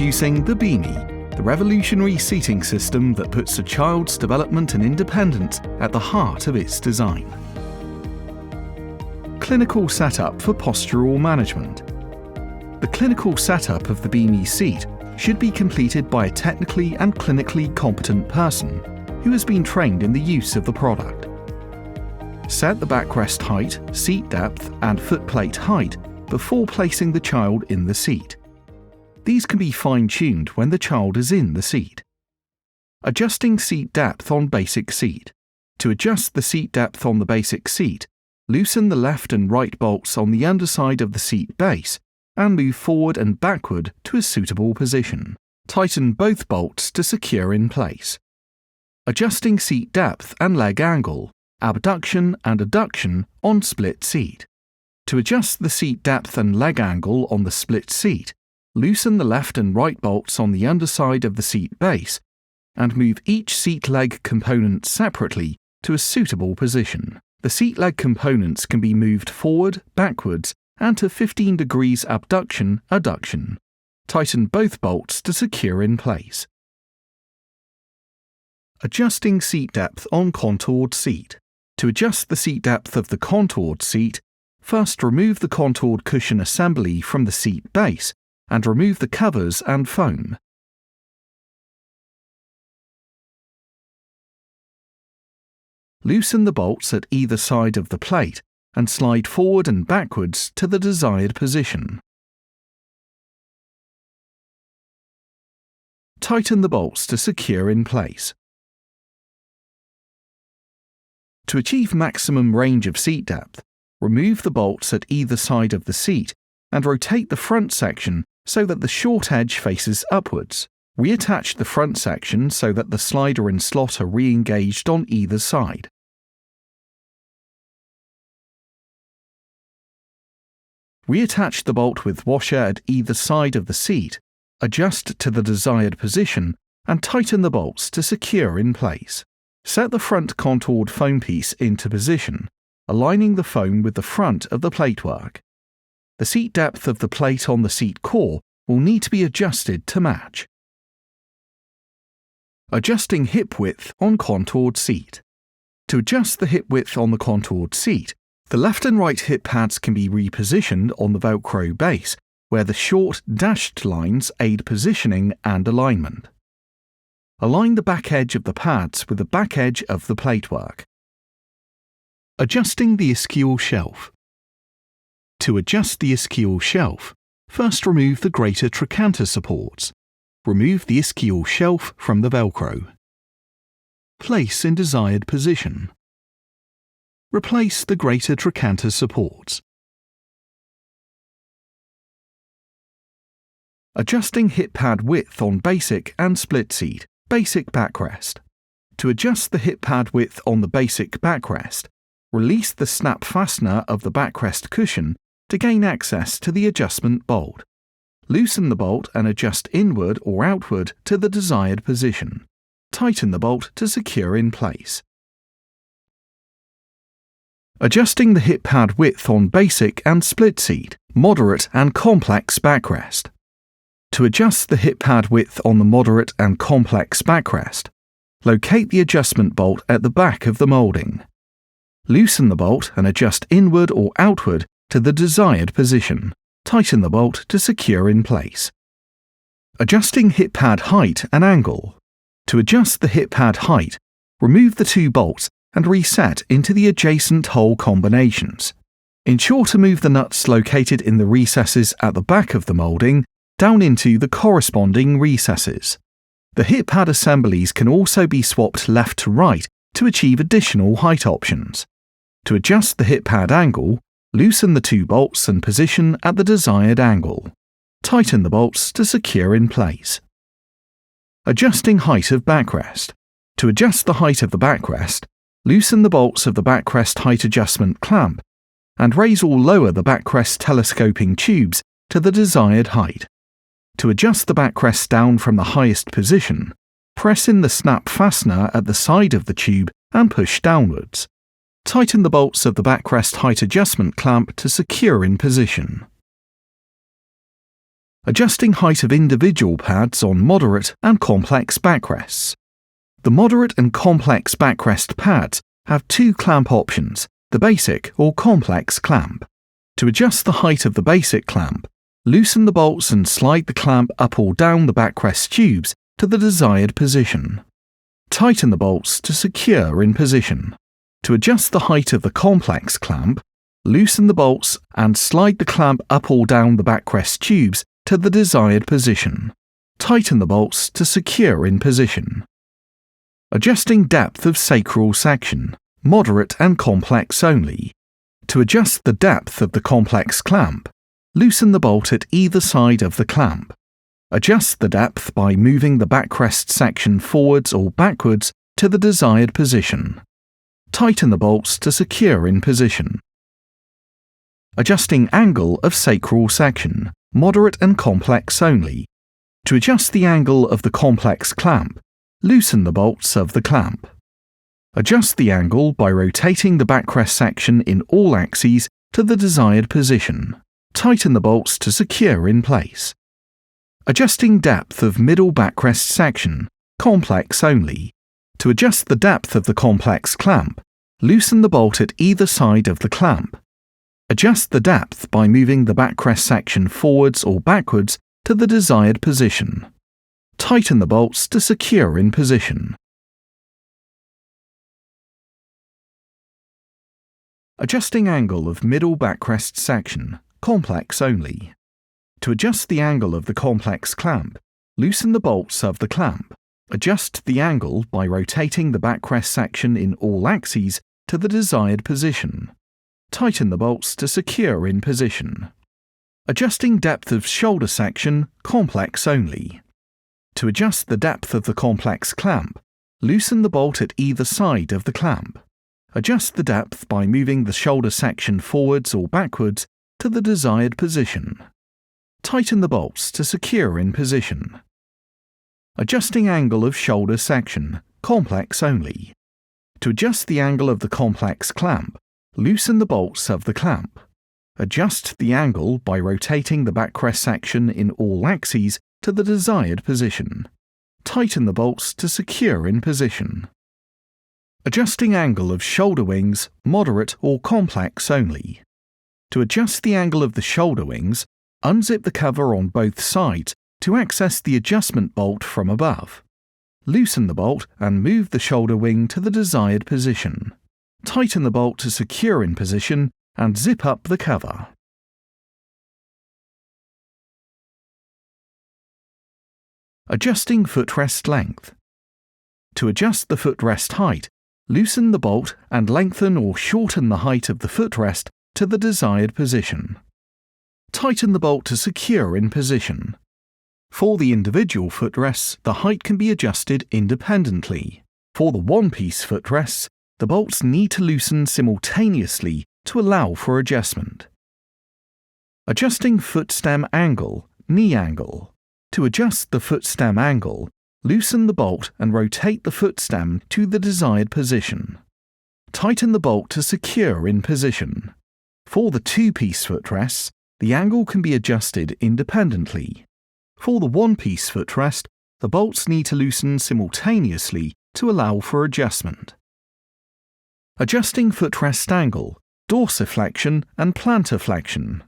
Introducing the BeMe, the revolutionary seating system that puts a child's development and independence at the heart of its design. Clinical setup for postural management. The clinical setup of the BeMe seat should be completed by a technically and clinically competent person who has been trained in the use of the product. Set the backrest height, seat depth, and footplate height before placing the child in the seat. These can be fine-tuned when the child is in the seat. Adjusting seat depth on basic seat. To adjust the seat depth on the basic seat, loosen the left and right bolts on the underside of the seat base and move forward and backward to a suitable position. Tighten both bolts to secure in place. Adjusting seat depth and leg angle, abduction and adduction on split seat. To adjust the seat depth and leg angle on the split seat, loosen the left and right bolts on the underside of the seat base and move each seat leg component separately to a suitable position. The seat leg components can be moved forward, backwards, and to 15 degrees abduction, adduction. Tighten both bolts to secure in place. Adjusting seat depth on contoured seat. To adjust the seat depth of the contoured seat, first remove the contoured cushion assembly from the seat base and remove the covers and foam. Loosen the bolts at either side of the plate and slide forward and backwards to the desired position. Tighten the bolts to secure in place. To achieve maximum range of seat depth, remove the bolts at either side of the seat and rotate the front section so that the short edge faces upwards. Reattach the front section so that the slider and slot are re-engaged on either side. Reattach the bolt with washer at either side of the seat, adjust to the desired position, and tighten the bolts to secure in place. Set the front contoured foam piece into position, aligning the foam with the front of the platework. The seat depth of the plate on the seat core will need to be adjusted to match. Adjusting hip width on contoured seat. To adjust the hip width on the contoured seat, the left and right hip pads can be repositioned on the Velcro base, where the short, dashed lines aid positioning and alignment. Align the back edge of the pads with the back edge of the platework. Adjusting the ischial shelf. To adjust the ischial shelf, first remove the greater trochanter supports. Remove the ischial shelf from the Velcro. Place in desired position. Replace the greater trochanter supports. Adjusting hip pad width on basic and split seat, basic backrest. To adjust the hip pad width on the basic backrest, release the snap fastener of the backrest cushion to gain access to the adjustment bolt. Loosen the bolt and adjust inward or outward to the desired position. Tighten the bolt to secure in place. Adjusting the hip pad width on basic and split seat, moderate and complex backrest. To adjust the hip pad width on the moderate and complex backrest, locate the adjustment bolt at the back of the moulding. Loosen the bolt and adjust inward or outward to the desired position. Tighten the bolt to secure in place. Adjusting hip pad height and angle. To adjust the hip pad height, remove the two bolts and reset into the adjacent hole combinations. Ensure to move the nuts located in the recesses at the back of the moulding down into the corresponding recesses. The hip pad assemblies can also be swapped left to right to achieve additional height options. To adjust the hip pad angle, loosen the two bolts and position at the desired angle. Tighten the bolts to secure in place. Adjusting height of backrest. To adjust the height of the backrest, loosen the bolts of the backrest height adjustment clamp and raise or lower the backrest telescoping tubes to the desired height. To adjust the backrest down from the highest position, press in the snap fastener at the side of the tube and push downwards. Tighten the bolts of the backrest height adjustment clamp to secure in position. Adjusting height of individual pads on moderate and complex backrests. The moderate and complex backrest pads have two clamp options, the basic or complex clamp. To adjust the height of the basic clamp, loosen the bolts and slide the clamp up or down the backrest tubes to the desired position. Tighten the bolts to secure in position. To adjust the height of the complex clamp, loosen the bolts and slide the clamp up or down the backrest tubes to the desired position. Tighten the bolts to secure in position. Adjusting depth of sacral section, moderate and complex only. To adjust the depth of the complex clamp, loosen the bolt at either side of the clamp. Adjust the depth by moving the backrest section forwards or backwards to the desired position. Tighten the bolts to secure in position. Adjusting angle of sacral section, moderate and complex only. To adjust the angle of the complex clamp, loosen the bolts of the clamp. Adjust the angle by rotating the backrest section in all axes to the desired position. Tighten the bolts to secure in place. Adjusting depth of middle backrest section, complex only. To adjust the depth of the complex clamp, loosen the bolt at either side of the clamp. Adjust the depth by moving the backrest section forwards or backwards to the desired position. Tighten the bolts to secure in position. Adjusting angle of middle backrest section, complex only. To adjust the angle of the complex clamp, loosen the bolts of the clamp. Adjust the angle by rotating the backrest section in all axes to the desired position. Tighten the bolts to secure in position. Adjusting depth of shoulder section, complex only. To adjust the depth of the complex clamp, loosen the bolt at either side of the clamp. Adjust the depth by moving the shoulder section forwards or backwards to the desired position. Tighten the bolts to secure in position. Adjusting angle of shoulder section, complex only. To adjust the angle of the complex clamp, loosen the bolts of the clamp. Adjust the angle by rotating the backrest section in all axes to the desired position. Tighten the bolts to secure in position. Adjusting angle of shoulder wings, moderate or complex only. To adjust the angle of the shoulder wings, unzip the cover on both sides to access the adjustment bolt from above. Loosen the bolt and move the shoulder wing to the desired position. Tighten the bolt to secure in position and zip up the cover. Adjusting footrest length. To adjust the footrest height, loosen the bolt and lengthen or shorten the height of the footrest to the desired position. Tighten the bolt to secure in position. For the individual footrests, the height can be adjusted independently. For the one-piece footrests, the bolts need to loosen simultaneously to allow for adjustment. Adjusting footstem angle, knee angle. To adjust the footstem angle, loosen the bolt and rotate the footstem to the desired position. Tighten the bolt to secure in position. For the two-piece footrests, the angle can be adjusted independently. For the one-piece footrest, the bolts need to loosen simultaneously to allow for adjustment. Adjusting footrest angle, dorsiflexion and plantarflexion.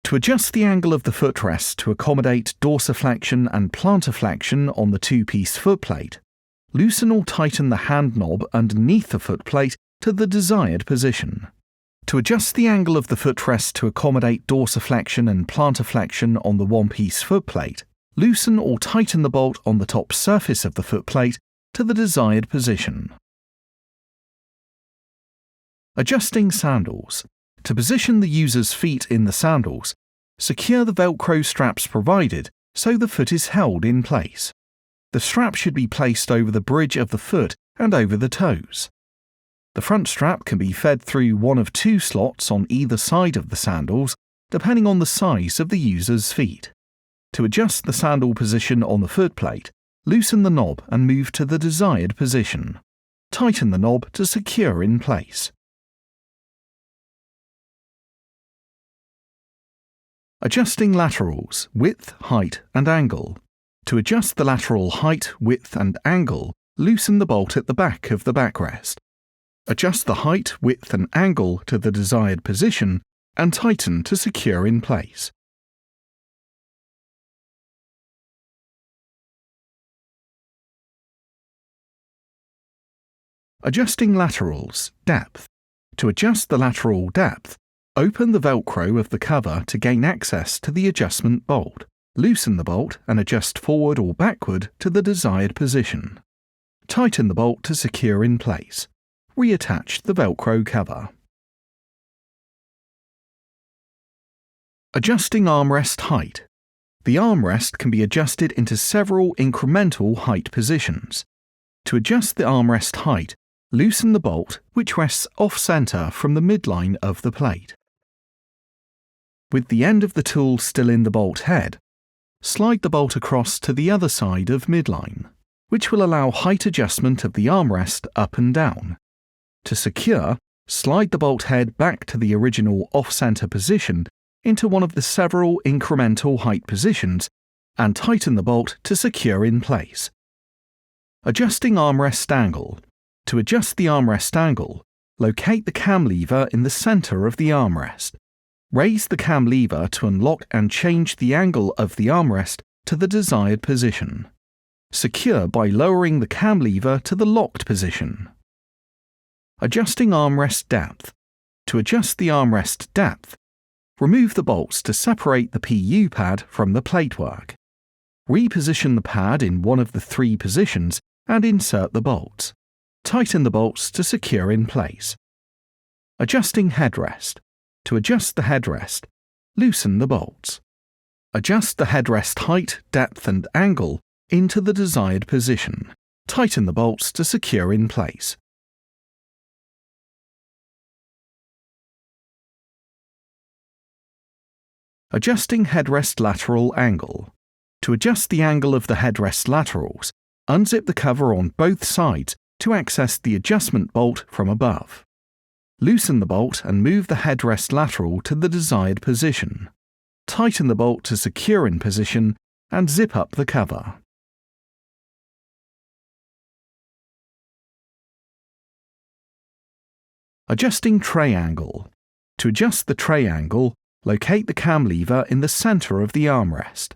To adjust the angle of the footrest to accommodate dorsiflexion and plantarflexion on the two-piece footplate, loosen or tighten the hand knob underneath the footplate to the desired position. To adjust the angle of the footrest to accommodate dorsiflexion and plantarflexion on the one-piece footplate, loosen or tighten the bolt on the top surface of the footplate to the desired position. Adjusting sandals. To position the user's feet in the sandals, secure the Velcro straps provided so the foot is held in place. The strap should be placed over the bridge of the foot and over the toes. The front strap can be fed through one of two slots on either side of the sandals, depending on the size of the user's feet. To adjust the sandal position on the footplate, loosen the knob and move to the desired position. Tighten the knob to secure in place. Adjusting laterals, width, height and angle. To adjust the lateral height, width and angle, loosen the bolt at the back of the backrest. Adjust the height, width and angle to the desired position and tighten to secure in place. Adjusting laterals, depth. To adjust the lateral depth, open the Velcro of the cover to gain access to the adjustment bolt. Loosen the bolt and adjust forward or backward to the desired position. Tighten the bolt to secure in place. Reattach the Velcro cover. Adjusting armrest height. The armrest can be adjusted into several incremental height positions. To adjust the armrest height, loosen the bolt which rests off-center from the midline of the plate. With the end of the tool still in the bolt head, slide the bolt across to the other side of midline, which will allow height adjustment of the armrest up and down. To secure, slide the bolt head back to the original off-center position into one of the several incremental height positions and tighten the bolt to secure in place. Adjusting armrest angle. To adjust the armrest angle, locate the cam lever in the center of the armrest. Raise the cam lever to unlock and change the angle of the armrest to the desired position. Secure by lowering the cam lever to the locked position. Adjusting armrest depth. To adjust the armrest depth, remove the bolts to separate the PU pad from the platework. Reposition the pad in one of the three positions and insert the bolts. Tighten the bolts to secure in place. Adjusting headrest. To adjust the headrest, loosen the bolts. Adjust the headrest height, depth and angle into the desired position. Tighten the bolts to secure in place. Adjusting headrest lateral angle. To adjust the angle of the headrest laterals, unzip the cover on both sides to access the adjustment bolt from above. Loosen the bolt and move the headrest lateral to the desired position. Tighten the bolt to secure in position and zip up the cover. Adjusting tray angle. To adjust the tray angle, locate the cam lever in the center of the armrest.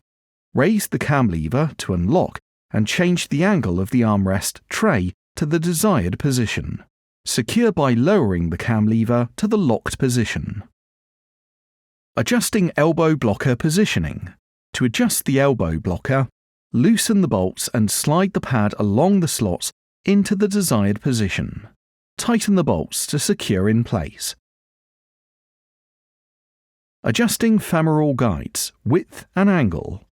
Raise the cam lever to unlock and change the angle of the armrest tray to the desired position. Secure by lowering the cam lever to the locked position. Adjusting elbow blocker positioning. To adjust the elbow blocker, loosen the bolts and slide the pad along the slots into the desired position. Tighten the bolts to secure in place. Adjusting femoral guides, width and angle.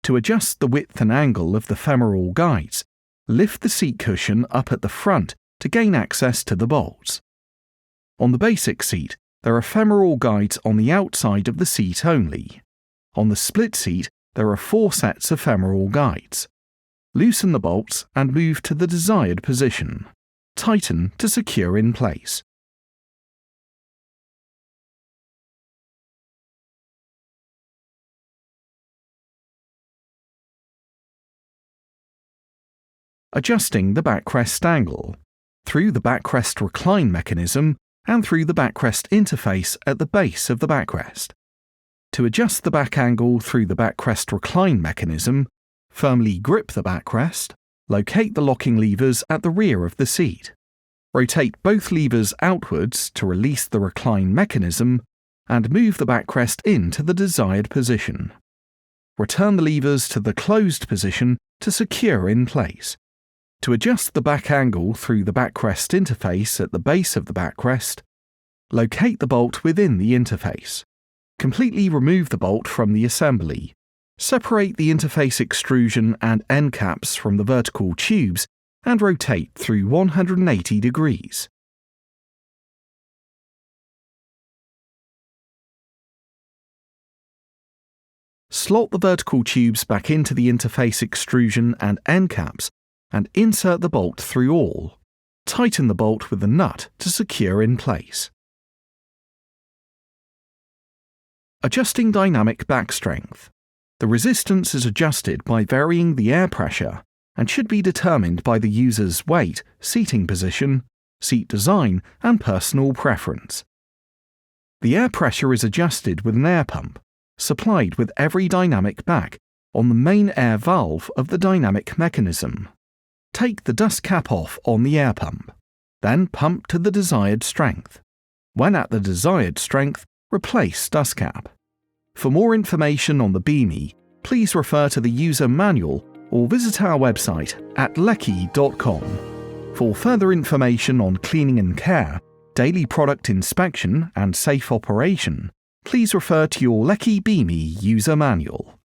To adjust the width and angle of the femoral guides, lift the seat cushion up at the front to gain access to the bolts. On the basic seat, there are femoral guides on the outside of the seat only. On the split seat, there are 4 sets of femoral guides. Loosen the bolts and move to the desired position. Tighten to secure in place. Adjusting the backrest angle. Through the backrest recline mechanism and through the backrest interface at the base of the backrest. To adjust the back angle through the backrest recline mechanism, firmly grip the backrest, locate the locking levers at the rear of the seat. Rotate both levers outwards to release the recline mechanism and move the backrest into the desired position. Return the levers to the closed position to secure in place. To adjust the back angle through the backrest interface at the base of the backrest, locate the bolt within the interface. Completely remove the bolt from the assembly. Separate the interface extrusion and end caps from the vertical tubes and rotate through 180 degrees. Slot the vertical tubes back into the interface extrusion and end caps and insert the bolt through all. Tighten the bolt with a nut to secure in place. Adjusting dynamic back strength. The resistance is adjusted by varying the air pressure and should be determined by the user's weight, seating position, seat design, and personal preference. The air pressure is adjusted with an air pump, supplied with every dynamic back on the main air valve of the dynamic mechanism. Take the dust cap off on the air pump, then pump to the desired strength. When at the desired strength, replace dust cap. For more information on the BeMe, please refer to the user manual or visit our website at leckey.com. For further information on cleaning and care, daily product inspection and safe operation, please refer to your Leckey BeMe user manual.